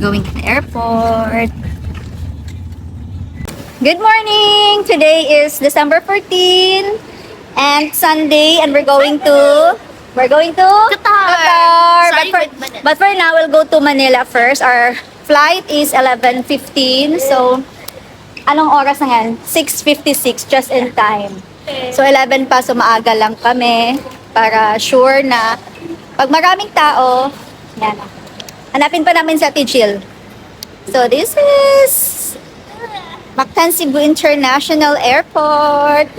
going to the airport. Good morning! Today is December 14 and Sunday, and we're going to Qatar. But for now, we'll go to Manila first. Our flight is 11:15. So, anong oras na yan? 6:56, just in time. So, 11 pa, so maaga lang kami para sure na pag maraming tao, yan. Hanapin pa namin sa Tijil. So, this is Mactan Cebu International Airport.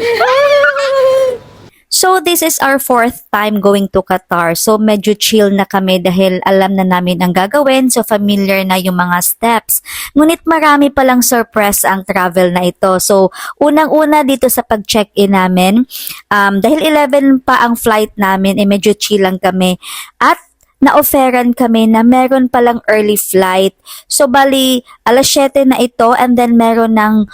So, this is our 4th time going to Qatar. So, medyo chill na kami dahil alam na namin ang gagawin. So, familiar na yung mga steps. Ngunit marami palang surprise ang travel na ito. So, unang-una dito sa pag-check-in namin, dahil 11 pa ang flight namin, medyo chill lang kami. At na-offeran kami na meron palang early flight. So, bali, alas 7 na ito and then meron ng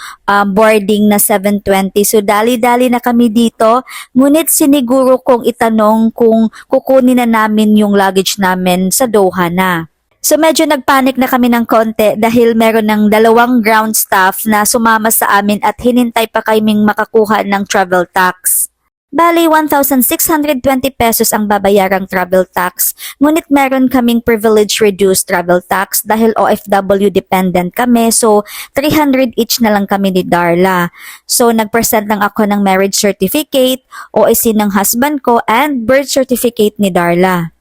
boarding na 7:20. So, dali-dali na kami dito. Ngunit siniguro kong itanong kung kukunin na namin yung luggage namin sa Doha na. So, medyo nagpanik na kami ng konti dahil meron ng 2 ground staff na sumama sa amin at hinintay pa kaming makakuha ng travel tax. Bali, 1,620 pesos ang babayarang travel tax. Ngunit meron kaming privilege reduced travel tax dahil OFW dependent kami. So, 300 each na lang kami ni Darla. So, nag-present lang ako ng marriage certificate, OIC ng husband ko, and birth certificate ni Darla.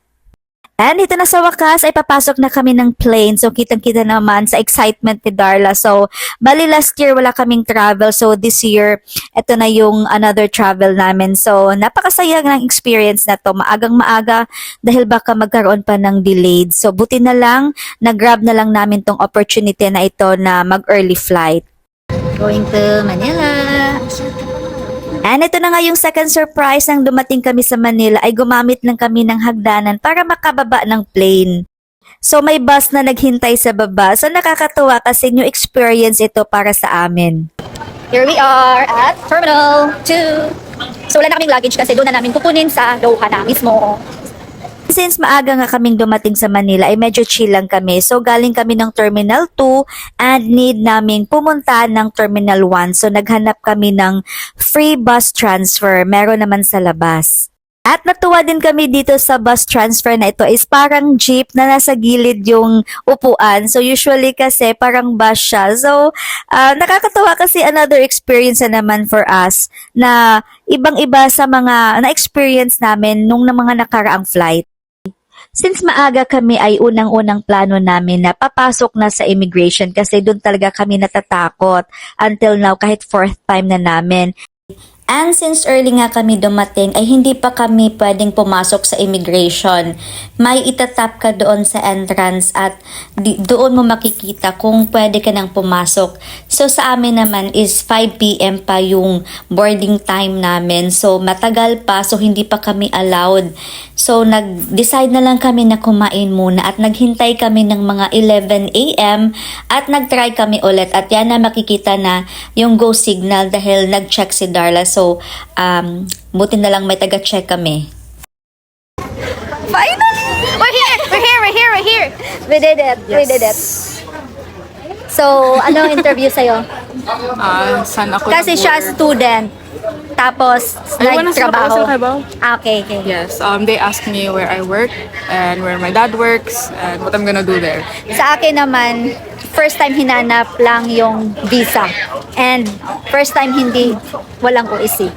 And ito na sa wakas ay papasok na kami ng plane. So, kitang-kita naman sa excitement ni Darla. So, bali last year wala kaming travel. So, this year, ito na yung another travel namin. So, napakasaya ng experience na to. Maagang-maaga dahil baka magkaroon pa ng delayed. So, buti na lang, nag-grab na lang namin tong opportunity na ito na mag-early flight. Going to Manila. And ito na nga yung second surprise nang dumating kami sa Manila ay gumamit lang kami ng hagdanan para makababa ng plane. So may bus na naghintay sa baba. So nakakatuwa kasi new experience ito para sa amin. Here we are at Terminal 2. So wala na kaming luggage kasi doon na namin kukunin sa Doha na mismo. Since maaga nga kaming dumating sa Manila ay medyo chill lang kami. So galing kami ng Terminal 2 and need naming pumunta ng Terminal 1. So naghanap kami ng free bus transfer. Meron naman sa labas. At natuwa din kami dito sa bus transfer na ito is parang jeep na nasa gilid yung upuan. So usually kasi parang bus siya. So nakakatawa kasi another experience na naman for us na ibang-iba sa mga na-experience namin nung mga nakaraang flight. Since maaga kami ay unang-unang plano namin na papasok na sa immigration kasi doon talaga kami natatakot until now kahit 4th time na namin. And since early nga kami dumating ay hindi pa kami pwedeng pumasok sa immigration. May itatap ka doon sa entrance at doon mo makikita kung pwede ka nang pumasok. So sa amin naman is 5 PM pa yung boarding time namin. So matagal pa, so hindi pa kami allowed. So nag-decide na lang kami na kumain muna at naghintay kami ng mga 11 AM at nag-try kami ulit at yan na makikita na yung go signal dahil nag-check si Darla. So, buti na lang may taga-check kami. Finally! We're here! We did it. Yes. We did it. So, ano interview sa'yo? Saan ako Kasi siya student. Tapos, nagtrabaho. Okay. Yes, they asked me where I work and where my dad works and what I'm gonna do there. Sa akin naman, first time hinanap lang yung visa. And first time walang OIC.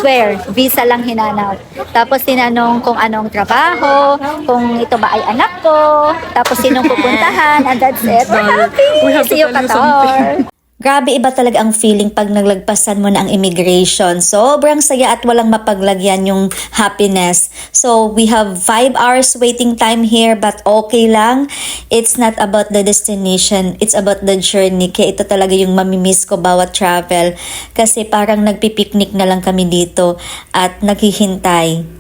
Swear, visa lang hinanap. Tapos tinanong kung anong trabaho, kung ito ba ay anak ko, tapos sinong pupuntahan, and that's it. We're happy! We have to See you, tell you Qatar! Grabe, iba talaga ang feeling pag naglagpasan mo na ang immigration. Sobrang saya at walang mapaglagyan yung happiness. So, we have 5 hours waiting time here but okay lang. It's not about the destination. It's about the journey. Kaya ito talaga yung mamimiss ko bawat travel. Kasi parang nagpipiknik na lang kami dito at naghihintay.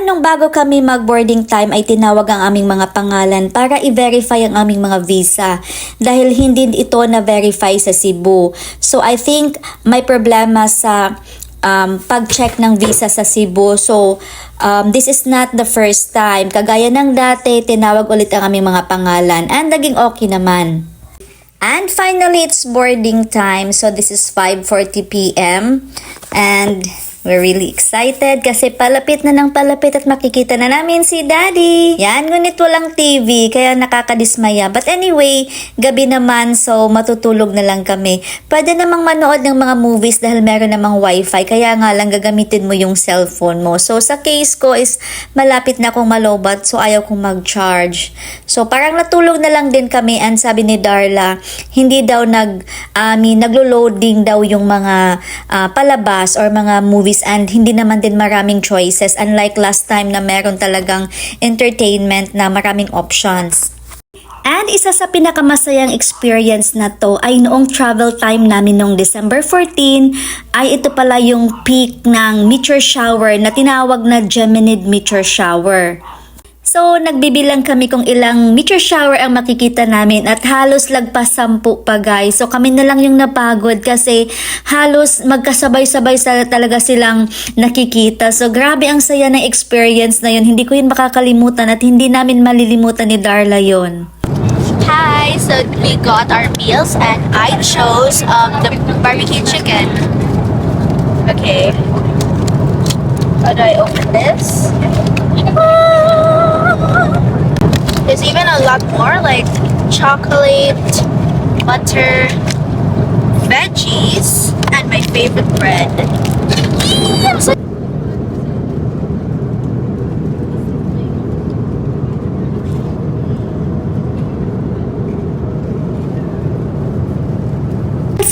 Nung bago kami mag-boarding time ay tinawag ang aming mga pangalan para i-verify ang aming mga visa dahil hindi ito na-verify sa Cebu. So I think may problema sa pag-check ng visa sa Cebu. So, this is not the first time. Kagaya ng dati, tinawag ulit ang aming mga pangalan and naging okay naman. And finally, it's boarding time. So, this is 5:40 p.m. And we're really excited kasi palapit na ng palapit at makikita na namin si Daddy. Yan, ngunit walang TV, kaya nakakadismaya. But anyway, gabi naman, so matutulog na lang kami. Pwede namang manood ng mga movies dahil meron namang wifi, kaya nga lang gagamitin mo yung cellphone mo. So, sa case ko is malapit na akong malobat, so ayaw kong mag-charge. So, parang natulog na lang din kami and sabi ni Darla, hindi daw naglo-loading daw yung mga palabas or mga movies and hindi naman din maraming choices unlike last time na meron talagang entertainment na maraming options. And isa sa pinakamasayang experience na to ay noong travel time namin noong December 14 ay ito pala yung peak ng meteor shower na tinawag na Geminid meteor shower. So, nagbibilang kami kung ilang meteor shower ang makikita namin at halos lagpas 10 pa guys. So, kami na lang yung napagod kasi halos magkasabay-sabay talaga silang nakikita. So, grabe ang saya ng experience na yun. Hindi ko yun makakalimutan at hindi namin malilimutan ni Darla yun. Hi, so we got our meals and I chose the barbecue chicken. Okay. How do I open this? There's even a lot more like chocolate, butter, veggies, and my favorite bread. I'm so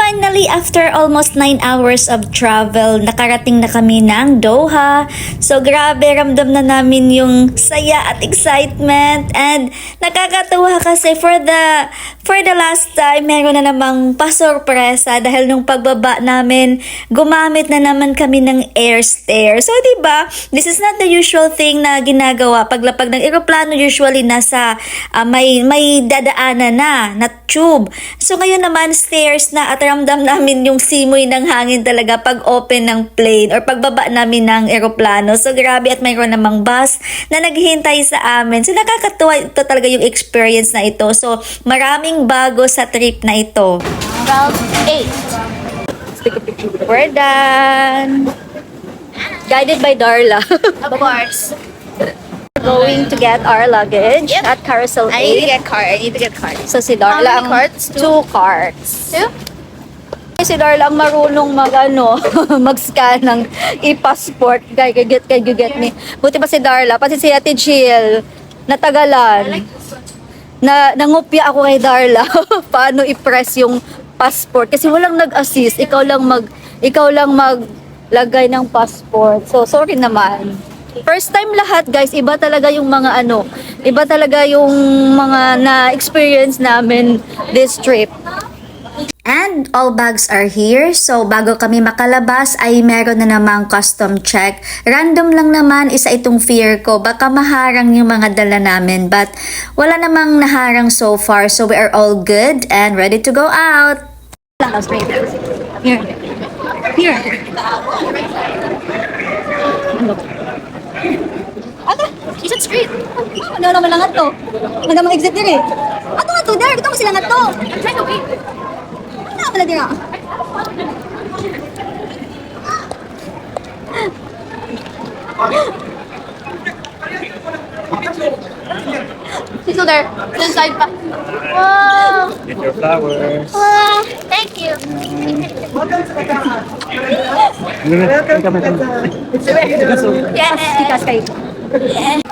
Finally, after almost 9 hours of travel, nakarating na kami ng Doha. So, grabe, ramdam na namin yung saya at excitement. And nakakatuwa kasi for the last time, meron na namang pasorpresa dahil nung pagbaba namin, gumamit na naman kami ng air stair. So, diba, this is not the usual thing na ginagawa. Paglapag ng eroplano, usually nasa may dadaanan na tube. So, ngayon naman, stairs na at ramdam namin yung simoy ng hangin talaga pag open ng plane or pagbaba namin ng eroplano. So grabe at mayroon namang bus na naghihintay sa amin. So nakakatuwa ito talaga yung experience na ito. So maraming bago sa trip na ito. 12:08. We're done! Guided by Darla. Of course. Going to get our luggage at Carousel 8. I need to get card. I need to get card. So si How Darla many ang cards? 2 cards. 2? Si Darla ang marunong mag-scan ng e-passport. Kay get me. Buti pa si Darla, pati si Ate Jill, natagalan. Nangupya ako kay Darla. Paano i-press yung passport kasi walang nag-assist. Ikaw lang maglagay ng passport. So sorry naman. First time lahat guys, iba talaga yung mga na-experience namin this trip. And all bags are here. So, bago kami makalabas ay meron na namang custom check. Random lang naman, isa itong fear ko. Baka maharang yung mga dala namin. But, wala namang naharang so far. So, we are all good and ready to go out. Here. Here. Is it straight? Ano naman lang ito? Ano naman exit din eh. Ato nga to, there. Ito mo sila nga to. I'm trying to wait. Ano pala din ah? She's still there. This side pa. Wow. Get your flowers. Wow. Thank you. Yeah.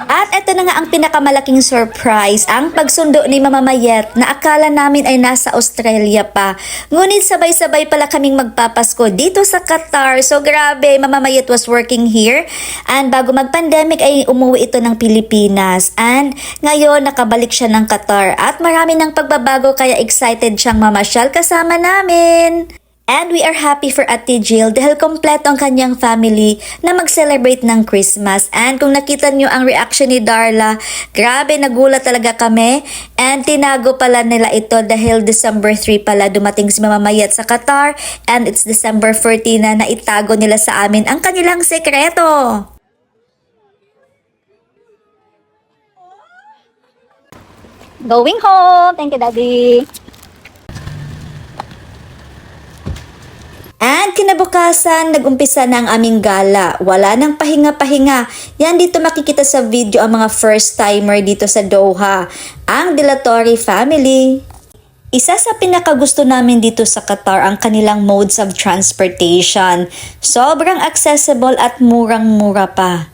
At ito na nga ang pinakamalaking surprise, ang pagsundo ni Mama Mayet na akala namin ay nasa Australia pa. Ngunit sabay-sabay pala kaming magpapasko dito sa Qatar. So grabe, Mama Mayet was working here and bago mag-pandemic ay umuwi ito ng Pilipinas. And ngayon nakabalik siya ng Qatar at marami ng pagbabago kaya excited siyang mamasyal kasama namin. And we are happy for Ate Jill dahil kompleto ang kanyang family na mag-celebrate ng Christmas. And kung nakita nyo ang reaction ni Darla, grabe, nagulat talaga kami. And tinago pala nila ito dahil December 3 pala dumating si Mama Mayet sa Qatar. And it's December 14 na naitago nila sa amin ang kanilang sekreto. Going home! Thank you, Daddy! And kinabukasan, nag-umpisa na ang aming gala. Wala nang pahinga-pahinga. Yan dito makikita sa video ang mga first-timer dito sa Doha. Ang Dilatori family. Isa sa pinakagusto namin dito sa Qatar ang kanilang modes of transportation. Sobrang accessible at murang-mura pa.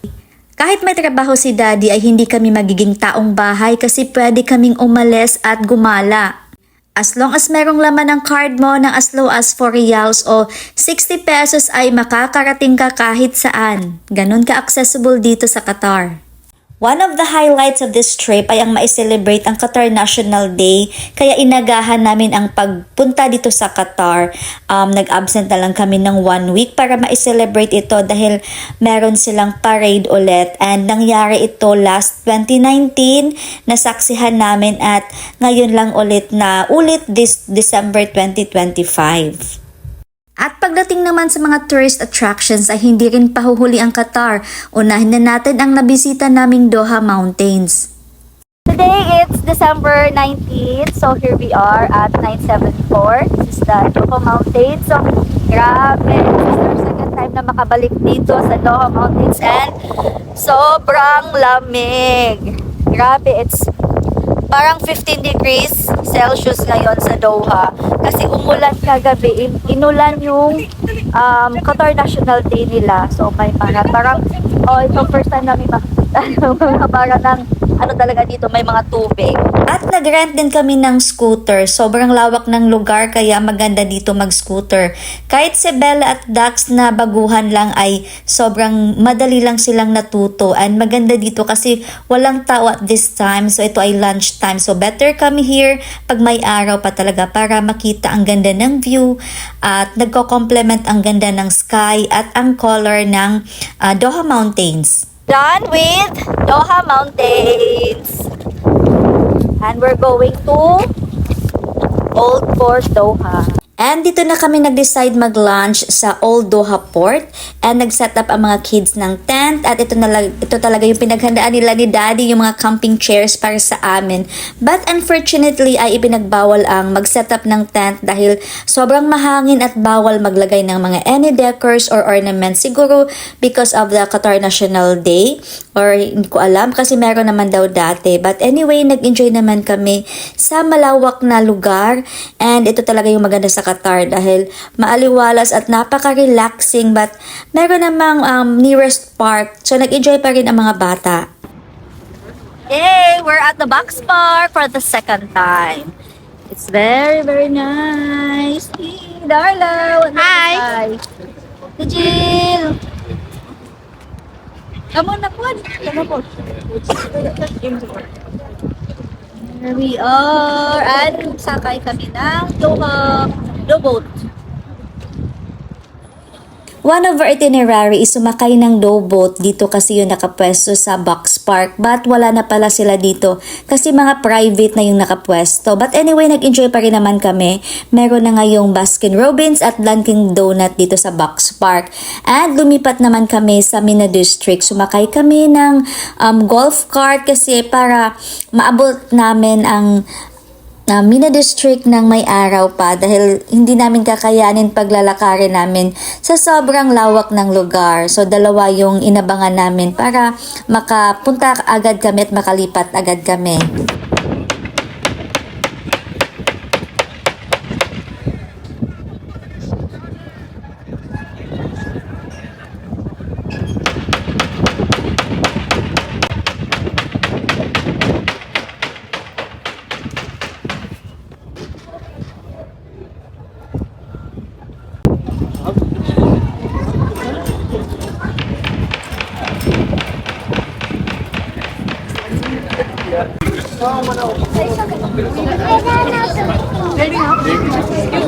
Kahit may trabaho si Daddy ay hindi kami magiging taong bahay kasi pwede kaming umalis at gumala. As long as merong laman ng card mo ng as low as 4 riyals o 60 pesos ay makakarating ka kahit saan. Ganun ka-accessible dito sa Qatar. One of the highlights of this trip ay ang ma-celebrate ang Qatar National Day, kaya inagahan namin ang pagpunta dito sa Qatar. Nag-absent na lang kami ng 1 week para ma-celebrate ito dahil meron silang parade ulit, and nangyari ito last 2019, nasaksihan namin at ngayon lang ulit this December 2025. At pagdating naman sa mga tourist attractions ay hindi rin pahuhuli ang Qatar. Unahin na natin ang nabisita naming Doha Mountains. Today it's December 19th, so here we are at 974. This is the Doha Mountains. So grabe, this is our second time na makabalik dito sa Doha Mountains and sobrang lamig. Grabe, it's parang 15 degrees Celsius ngayon sa Doha kasi umulan kagabi. Inulan yung Qatar National Day nila. So may mga parang ito first time namin makita ng mga parang ng talaga dito, may mga tubig. At nag-rent din kami ng scooter. Sobrang lawak ng lugar kaya maganda dito mag-scooter. Kahit si Bella at Dax na baguhan lang ay sobrang madali lang silang natuto. And maganda dito kasi walang tao at this time. So ito ay lunch time. So better kami here pag may araw pa talaga para makita ang ganda ng view at nagko-complement ang ganda ng sky at ang color ng Doha Mountains. Done with Doha Mountains. And we're going to Old Port Doha. And dito na kami nag-decide mag-lunch sa Old Doha Port and nag-set up ang mga kids ng tent at ito talaga yung pinaghandaan nila ni Daddy, yung mga camping chairs para sa amin. But unfortunately ay ipinagbawal ang mag-set up ng tent dahil sobrang mahangin at bawal maglagay ng mga any decors or ornaments, siguro because of the Qatar National Day or hindi ko alam kasi meron naman daw dati. But anyway, nag-enjoy naman kami sa malawak na lugar and ito talaga yung maganda sa Qatar dahil maaliwalas at napaka-relaxing, but meron namang nearest park, so nag-enjoy pa rin ang mga bata. Yay! We're at the Box Park for the second time. It's very, very nice. Hey, Darla! Hi! Si Jill! Come on, Nakwan. Come on. Here we are, and sakay kami ng Doha boat. One of our itinerary is sumakay ng boat dito kasi yung nakapwesto sa Box Park, but wala na pala sila dito kasi mga private na yung nakapwesto. But anyway, nag-enjoy pa rin naman kami. Meron na ngayong Baskin Robbins at Dunkin Donut dito sa Box Park. And lumipat naman kami sa Mina District. Sumakay kami ng golf cart kasi para maabot namin ang Mina District ng may araw pa dahil hindi namin kakayanin paglalakarin namin sa sobrang lawak ng lugar. So dalawa yung inabangan namin para makapunta agad kami at makalipat agad kami.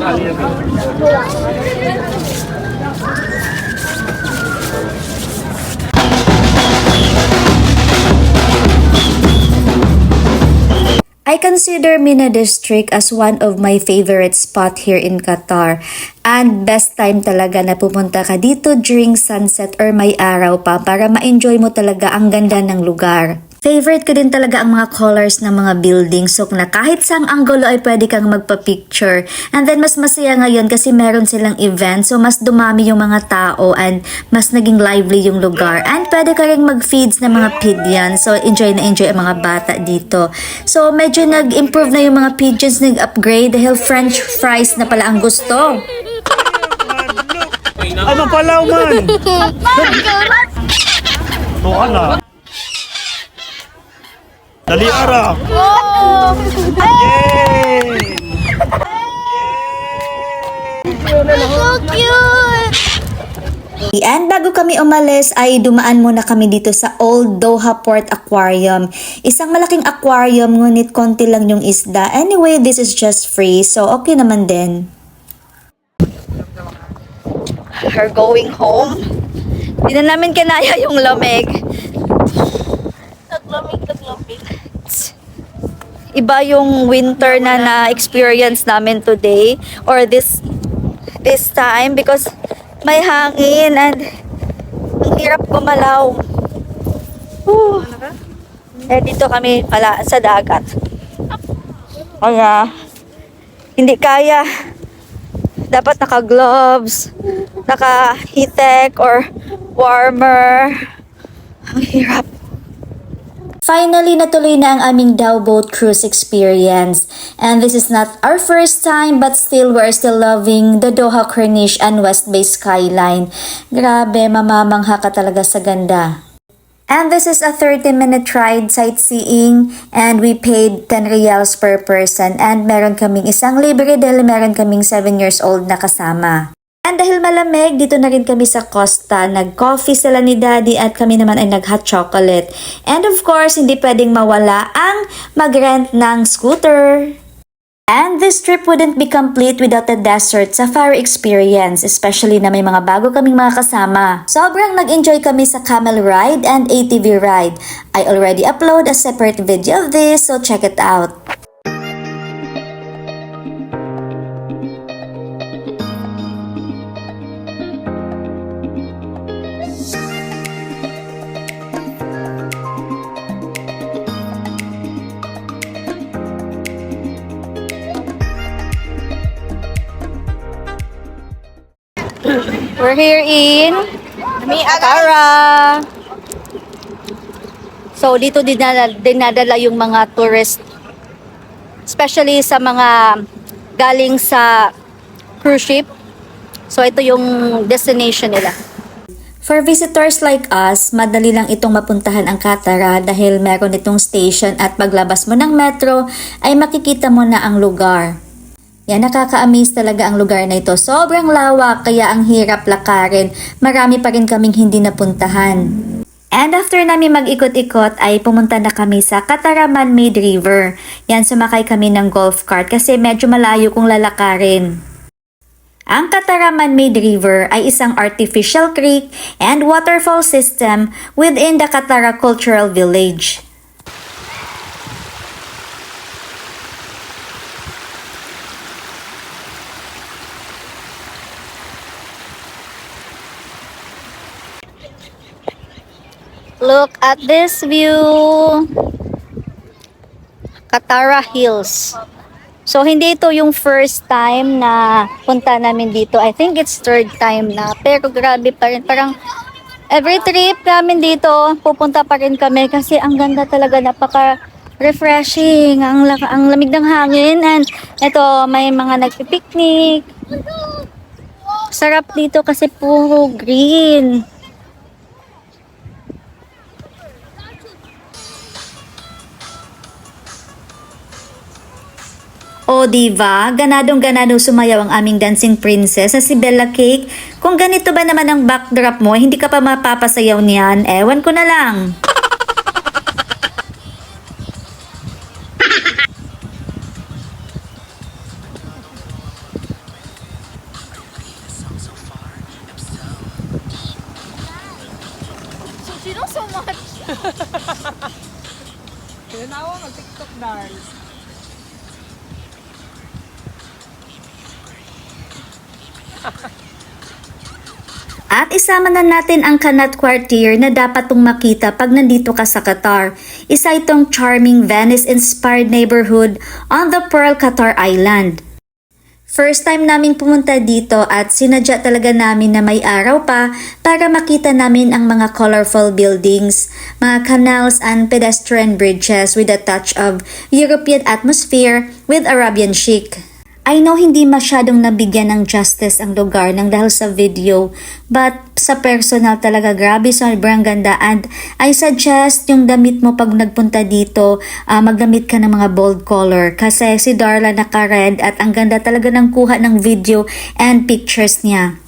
I consider Mina District as one of my favorite spot here in Qatar. And best time talaga na pumunta ka dito during sunset or may araw pa para ma-enjoy mo talaga ang ganda ng lugar. Favorite ko din talaga ang mga colors ng mga buildings so na kahit saang anggulo ay pwede kang magpa-picture. And then mas masaya ngayon kasi meron silang event so mas dumami yung mga tao and mas naging lively yung lugar. And pwede ka rin mag-feeds ng mga pigeons so enjoy na enjoy ang mga bata dito. So medyo nag-improve na yung mga pigeons, nag-upgrade dahil french fries na pala ang gusto. Ano palaw man? Tuwa na. Dali ara. Oh! Yay! So cute! And bago kami umalis ay dumaan muna kami dito sa Old Doha Port Aquarium. Isang malaking aquarium ngunit konti lang yung isda. Anyway, this is just free so okay naman din. We're going home. Hindi na namin kinaya yung lamig. Taglamig. Iba yung winter na na-experience namin today or this time because may hangin and ang hirap gumalaw. Dito kami pala sa dagat. Kaya hindi kaya. Dapat naka-gloves, naka-heat-tech or warmer. Ang hirap. Finally, natuloy na ang aming Dhow Boat Cruise experience. And this is not our first time but still we're still loving the Doha Corniche and West Bay skyline. Grabe, mamamangha ka talaga sa ganda. And this is a 30-minute ride sightseeing and we paid 10 riyals per person and meron kaming isang libre dahil meron kaming 7 years old na kasama. And dahil malamig, dito na rin kami sa Costa. Nag-coffee sila ni Daddy at kami naman ay nag-hot chocolate. And of course, hindi pwedeng mawala ang mag-rent ng scooter. And this trip wouldn't be complete without the desert safari experience, especially na may mga bago kaming mga kasama. Sobrang nag-enjoy kami sa camel ride and ATV ride. I already upload a separate video of this, so check it out. We're here in Tara. So dito dinadala yung mga tourist, especially sa mga galing sa cruise ship. So ito yung destination nila. For visitors like us, madali lang itong mapuntahan ang Katara dahil meron itong station at paglabas mo ng metro ay makikita mo na ang lugar. Yan, nakaka-amaze talaga ang lugar na ito. Sobrang lawak kaya ang hirap lakarin. Marami pa rin kaming hindi napuntahan. And after namin mag-ikot-ikot ay pumunta na kami sa Katara Man-Made River. Yan, sumakay kami ng golf cart kasi medyo malayo kung lalakarin. Ang Katara Man-Made River ay isang artificial creek and waterfall system within the Katara Cultural Village. Look at this view. Katara Hills. So, hindi ito yung first time na punta namin dito. I think it's third time na. Pero grabe pa rin. Parang every trip namin dito, pupunta pa rin kami kasi ang ganda talaga. Napaka-refreshing. Ang lamig ng hangin. And ito, may mga nagpipiknik. Sarap dito kasi puro green. O diba, ganadong-ganado sumayaw ang aming dancing princess na si Bella Cake. Kung ganito ba naman ang backdrop mo, hindi ka pa mapapasayaw niyan, ewan ko na lang. Kaya na ako mag-TikTok dance. At isama na natin ang Kanat Quartier na dapat mong makita pag nandito ka sa Qatar. Isa itong charming Venice-inspired neighborhood on the Pearl Qatar Island. First time namin pumunta dito at sinadya talaga namin na may araw pa para makita namin ang mga colorful buildings, mga canals and pedestrian bridges with a touch of European atmosphere with Arabian chic. I know hindi masyadong nabigyan ng justice ang lugar ng dahil sa video, but sa personal talaga grabe sobrang ganda, and I suggest yung damit mo pag nagpunta dito, magdamit ka ng mga bold color kasi si Darla naka-red at ang ganda talaga ng kuha ng video and pictures niya.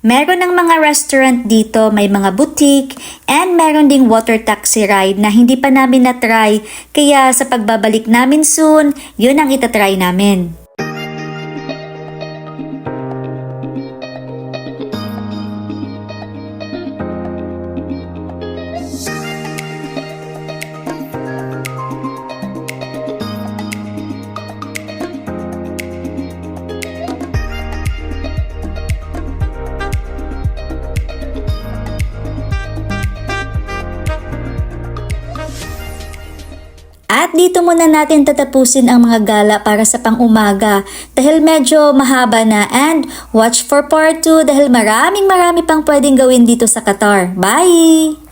Meron ng mga restaurant dito, may mga boutique, and meron ding water taxi ride na hindi pa namin na-try, kaya sa pagbabalik namin soon, yun ang itatry namin. At dito muna natin tatapusin ang mga gala para sa pang-umaga dahil medyo mahaba na, and watch for part 2 dahil marami pang pwedeng gawin dito sa Qatar. Bye!